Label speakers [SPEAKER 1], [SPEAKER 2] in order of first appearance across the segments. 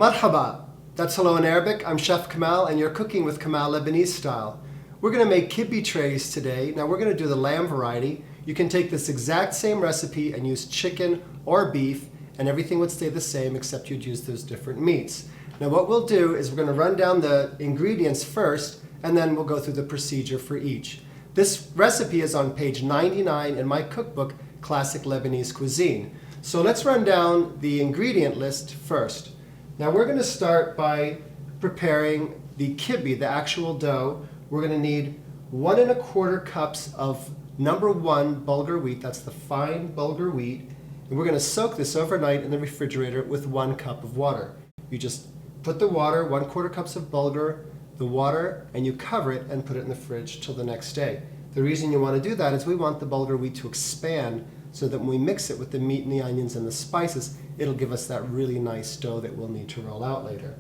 [SPEAKER 1] Marhaba, that's hello in Arabic. I'm Chef Kamal and you're cooking with Kamal Lebanese style. We're going to make kibbi trays today. Now we're going to do the lamb variety. You can take this exact same recipe and use chicken or beef and everything would stay the same except you'd use those different meats. Now what we'll do is we're going to run down the ingredients first and then we'll go through the procedure for each. This recipe is on page 99 in my cookbook, Classic Lebanese Cuisine. So let's run down the ingredient list first. Now we're going to start by preparing the kibbi, the actual dough. We're going to need 1 1/4 cups of number 1 bulgur wheat, that's the fine bulgur wheat, and we're going to soak this overnight in the refrigerator with 1 cup of water. You just put the water, 1/4 cups of bulgur, the water, and you cover it and put it in the fridge till the next day. The reason you want to do that is we want the bulgur wheat to expand so that when we mix it with the meat and the onions and the spices, it'll give us that really nice dough that we'll need to roll out later.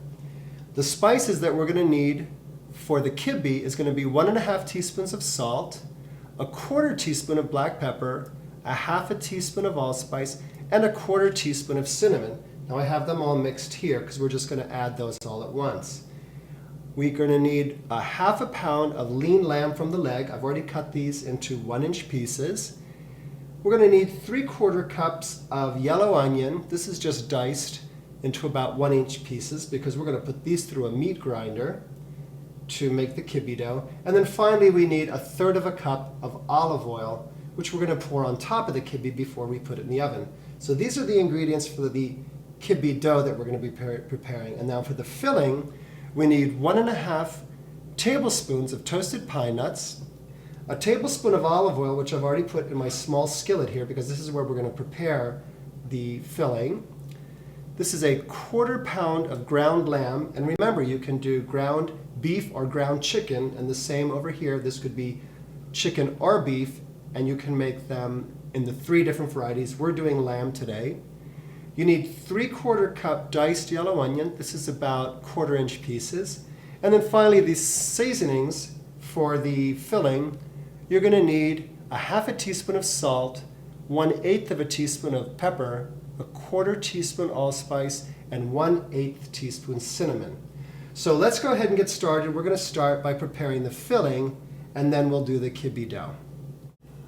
[SPEAKER 1] The spices that we're going to need for the kibbi is going to be 1 1/2 teaspoons of salt, 1/4 teaspoon of black pepper, 1/2 teaspoon of allspice, and 1/4 teaspoon of cinnamon. Now I have them all mixed here because we're just going to add those all at once. We're going to need 1/2 pound of lean lamb from the leg. I've already cut these into 1-inch pieces. We're going to need 3/4 cups of yellow onion. This is just diced into about 1-inch pieces because we're going to put these through a meat grinder to make the kibbi dough. And then finally we need 1/3 cup of olive oil, which we're going to pour on top of the kibbi before we put it in the oven. So these are the ingredients for the kibbi dough that we're going to be preparing. And now for the filling, we need 1 1/2 tablespoons of toasted pine nuts, 1 tablespoon of olive oil, which I've already put in my small skillet here because this is where we're going to prepare the filling. This is 1/4 pound of ground lamb, and remember you can do ground beef or ground chicken, and the same over here. This could be chicken or beef, and you can make them in the 3 different varieties. We're doing lamb today. You need 3/4 cup diced yellow onion. This is about 1/4-inch pieces. And then finally these seasonings for the filling. You're going to need 1/2 teaspoon of salt, 1/8 teaspoon of pepper, 1/4 teaspoon allspice, and 1/8 teaspoon cinnamon. So let's go ahead and get started. We're going to start by preparing the filling, and then we'll do the kibbi dough.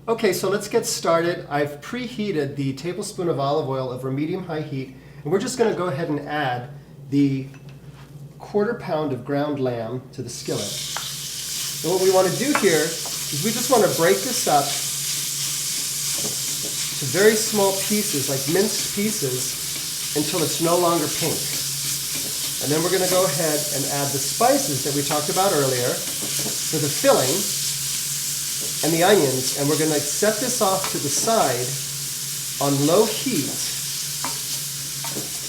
[SPEAKER 1] Okay, so let's get started. I've preheated the tablespoon of olive oil over medium-high heat, and we're just going to go ahead and add the 1/4 pound of ground lamb to the skillet. And what we want to do here is we just want to break this up to very small pieces, like minced pieces, until it's no longer pink. And then we're going to go ahead and add the spices that we talked about earlier for the filling and the onions, and we're going to set this off to the side on low heat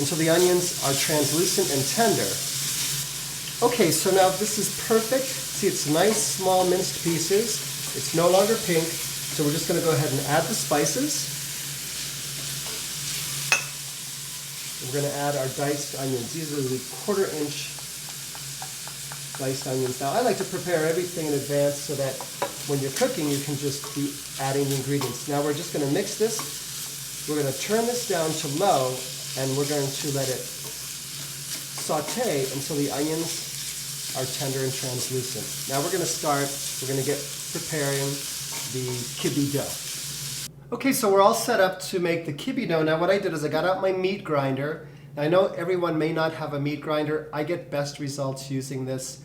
[SPEAKER 1] until the onions are translucent and tender. Okay, so now this is perfect. See, it's nice small minced pieces. It's no longer pink, so we're just going to go ahead and add the spices. We're going to add our diced onions. These are the 1/4-inch diced onions. Now I like to prepare everything in advance so that when you're cooking you can just be adding the ingredients. Now we're just going to mix this. We're going to turn this down to low and we're going to let it saute until the onions are tender and translucent. Now we're going to get preparing the kibbi dough. Okay, so we're all set up to make the kibbi dough. Now what I did is I got out my meat grinder. Now, I know everyone may not have a meat grinder. I get best results using this.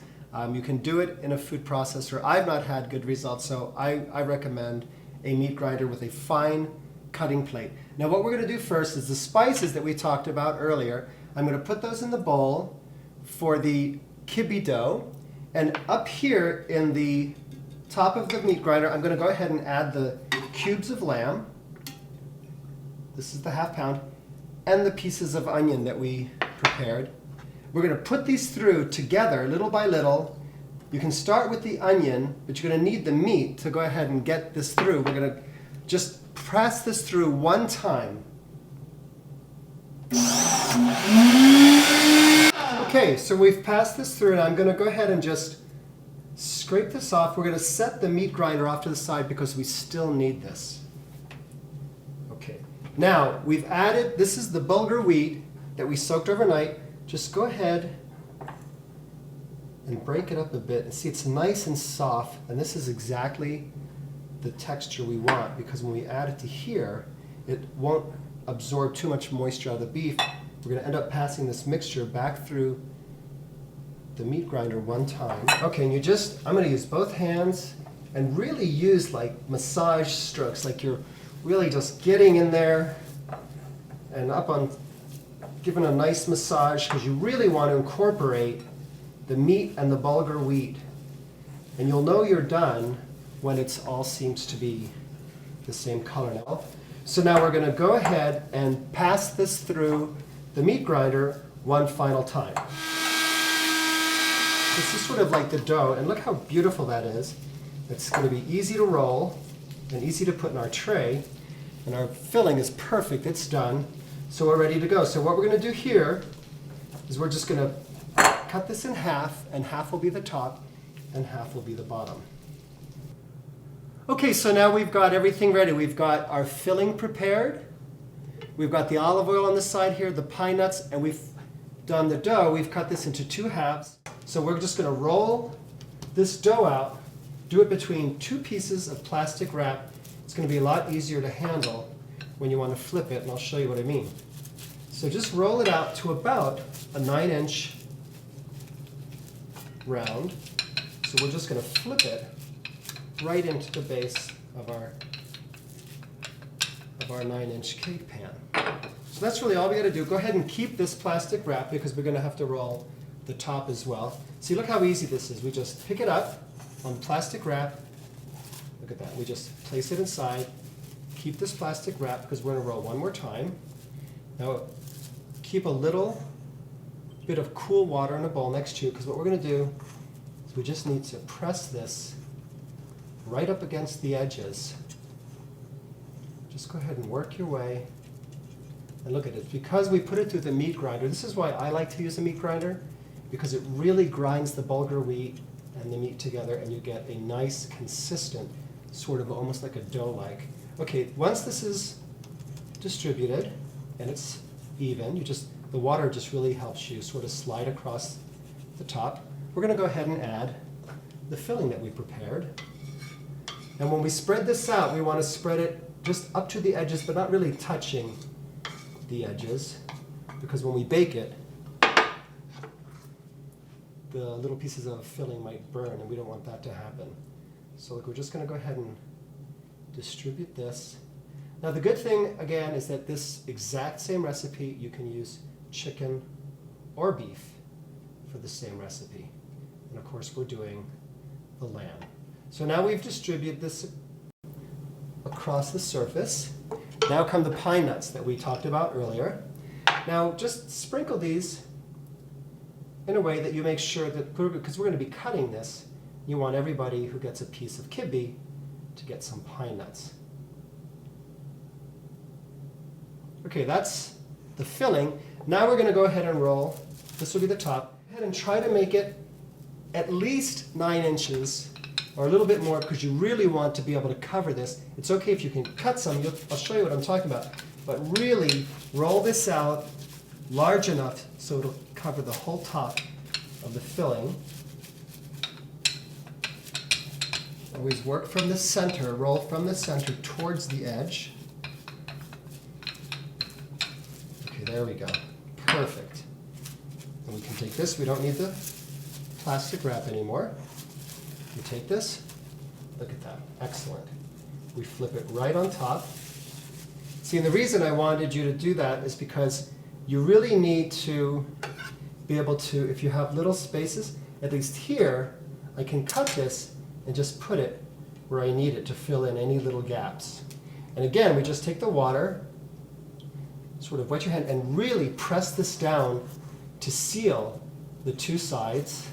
[SPEAKER 1] You can do it in a food processor. I've not had good results, so I recommend a meat grinder with a fine cutting plate. Now what we're going to do first is the spices that we talked about earlier. I'm going to put those in the bowl for the kibbi dough, and up here in the top of the meat grinder I'm going to go ahead and add the cubes of lamb. This is the 1/2 pound, and the pieces of onion that we prepared. We're going to put these through together little by little. You can start with the onion, but you're going to need the meat to go ahead and get this through. We're going to just press this through one time. Okay, so we've passed this through, and I'm going to go ahead and just scrape this off. We're going to set the meat grinder off to the side because we still need this. Okay, now we've added, this is the bulgur wheat that we soaked overnight, just go ahead and break it up a bit. And see, it's nice and soft, and this is exactly the texture we want, because when we add it to here, it won't absorb too much moisture out of the beef. We're going to end up passing this mixture back through the meat grinder one time. Okay, and I'm going to use both hands and really use like massage strokes, like you're really just getting in there and up on, giving a nice massage, because you really want to incorporate the meat and the bulgur wheat. And you'll know you're done when it all seems to be the same color now. So now we're going to go ahead and pass this through the meat grinder one final time. This is sort of like the dough, and look how beautiful that is. It's going to be easy to roll and easy to put in our tray, and our filling is perfect. It's done, so we're ready to go. So what we're going to do here is we're just going to cut this in half, and half will be the top and half will be the bottom. Okay, so now we've got everything ready. We've got our filling prepared. We've got the olive oil on the side here, the pine nuts, and we've done the dough. We've cut this into 2 halves. So we're just going to roll this dough out, do it between 2 pieces of plastic wrap. It's going to be a lot easier to handle when you want to flip it, and I'll show you what I mean. So just roll it out to about a 9-inch round. So we're just going to flip it right into the base of our 9-inch cake pan. So that's really all we got to do. Go ahead and keep this plastic wrap, because we're going to have to roll the top as well. See, look how easy this is. We just pick it up on plastic wrap. Look at that. We just place it inside, keep this plastic wrap, because we're going to roll one more time. Now, keep a little bit of cool water in a bowl next to you, because what we're going to do is we just need to press this right up against the edges. Just go ahead and work your way. And look at it. Because we put it through the meat grinder, this is why I like to use a meat grinder, because it really grinds the bulgur wheat and the meat together, and you get a nice, consistent, sort of almost like a dough-like. Okay, once this is distributed and it's even, the water just really helps you sort of slide across the top. We're going to go ahead and add the filling that we prepared. And when we spread this out, we want to spread it just up to the edges, but not really touching the edges, because when we bake it, the little pieces of filling might burn, and we don't want that to happen. So look, we're just going to go ahead and distribute this. Now the good thing, again, is that this exact same recipe, you can use chicken or beef for the same recipe. And of course, we're doing the lamb. So now we've distributed this across the surface. Now come the pine nuts that we talked about earlier. Now just sprinkle these in a way that you make sure that, because we're going to be cutting this, you want everybody who gets a piece of kibbi to get some pine nuts. Okay, that's the filling. Now we're going to go ahead and roll. This will be the top. Go ahead and try to make it at least 9 inches or a little bit more, because you really want to be able to cover this. It's okay if you can cut some. I'll show you what I'm talking about. But really roll this out large enough so it'll cover the whole top of the filling. Always work from the center, roll from the center towards the edge. Okay, there we go. Perfect. And we can take this. We don't need the plastic wrap anymore. We take this. Look at that. Excellent. We flip it right on top. See, and the reason I wanted you to do that is because you really need to be able to, if you have little spaces, at least here, I can cut this and just put it where I need it to fill in any little gaps. And again, we just take the water, sort of wet your hand, and really press this down to seal the 2 sides.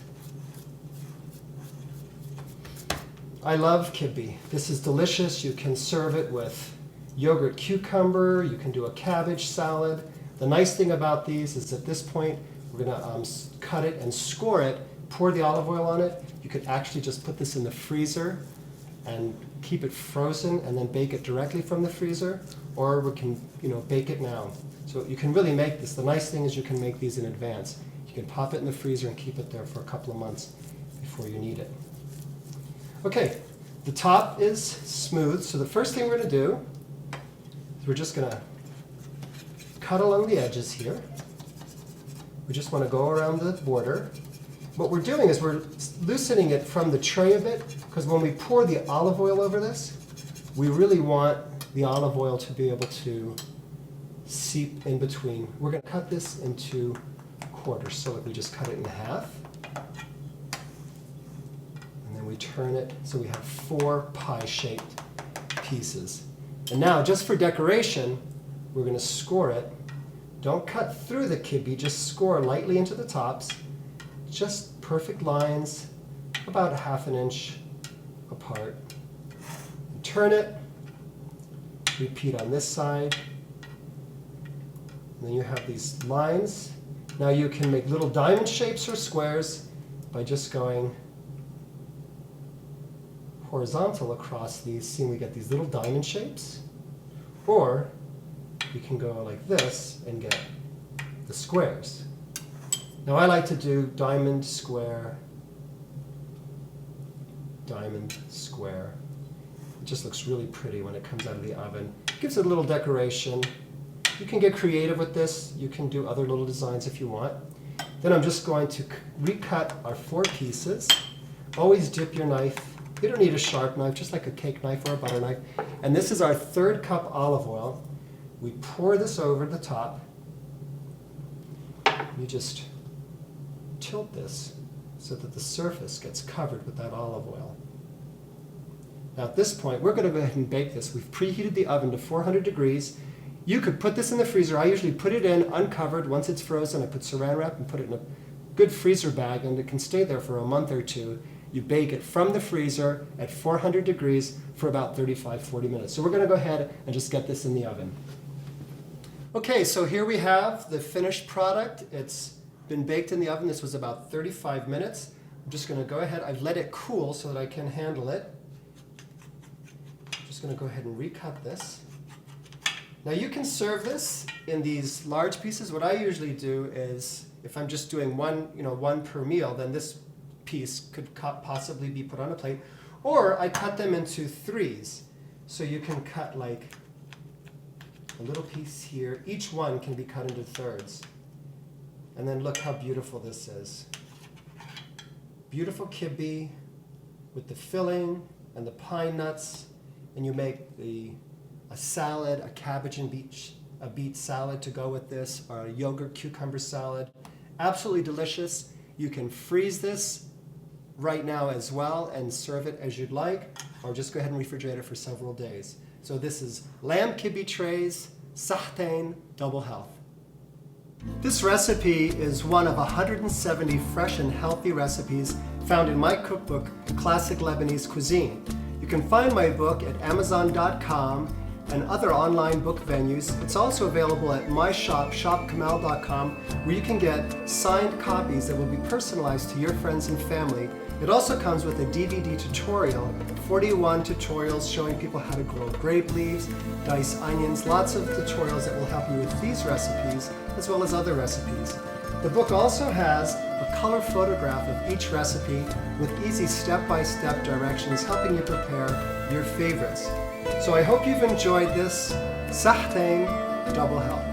[SPEAKER 1] I love kibbi. This is delicious. You can serve it with yogurt cucumber. You can do a cabbage salad. The nice thing about these is at this point, we're going to cut it and score it, pour the olive oil on it. You could actually just put this in the freezer and keep it frozen and then bake it directly from the freezer, or we can, bake it now. So you can really make this. The nice thing is you can make these in advance. You can pop it in the freezer and keep it there for a couple of months before you need it. Okay, the top is smooth, so the first thing we're going to do is we're just going to cut along the edges here. We just want to go around the border. What we're doing is we're loosening it from the tray a bit, because when we pour the olive oil over this, we really want the olive oil to be able to seep in between. We're going to cut this into quarters, so we just cut it in half. And then we turn it so we have 4 pie-shaped pieces. And now, just for decoration, we're going to score it. Don't cut through the kibbi, just score lightly into the tops. Just perfect lines, about 1/2 inch apart. And turn it, repeat on this side. And then you have these lines. Now you can make little diamond shapes or squares by just going horizontal across these. See, we get these little diamond shapes. Or you can go like this and get the squares. Now I like to do diamond, square, diamond, square. It just looks really pretty when it comes out of the oven. It gives it a little decoration. You can get creative with this. You can do other little designs if you want. Then I'm just going to recut our 4 pieces. Always dip your knife. You don't need a sharp knife, just like a cake knife or a butter knife. And this is our 3rd cup olive oil. We pour this over the top. You just tilt this so that the surface gets covered with that olive oil. Now at this point, we're going to go ahead and bake this. We've preheated the oven to 400 degrees. You could put this in the freezer. I usually put it in uncovered. Once it's frozen, I put saran wrap and put it in a good freezer bag, and it can stay there for a month or 2. You bake it from the freezer at 400 degrees for about 35-40 minutes. So we're going to go ahead and just get this in the oven. Okay, so here we have the finished product. It's been baked in the oven. This was about 35 minutes. I'm just going to go ahead. I've let it cool so that I can handle it. I'm just going to go ahead and recut this. Now you can serve this in these large pieces. What I usually do is, if I'm just doing one per meal, then this piece could possibly be put on a plate. Or I cut them into 3s. So you can cut like a little piece here. Each one can be cut into 3rds. And then look how beautiful this is. Beautiful kibbi with the filling and the pine nuts. And you make a salad, a cabbage and beet salad to go with this, or a yogurt cucumber salad. Absolutely delicious. You can freeze this right now as well and serve it as you'd like, or just go ahead and refrigerate it for several days. So this is lamb kibbi trays, sahtain, double health. This recipe is one of 170 fresh and healthy recipes found in my cookbook, Classic Lebanese Cuisine. You can find my book at Amazon.com and other online book venues. It's also available at my shop, shopkamal.com, where you can get signed copies that will be personalized to your friends and family. It also comes with a DVD tutorial, 41 tutorials showing people how to grow grape leaves, dice onions, lots of tutorials that will help you with these recipes as well as other recipes. The book also has a color photograph of each recipe with easy step-by-step directions helping you prepare your favorites. So I hope you've enjoyed this sahtain double health.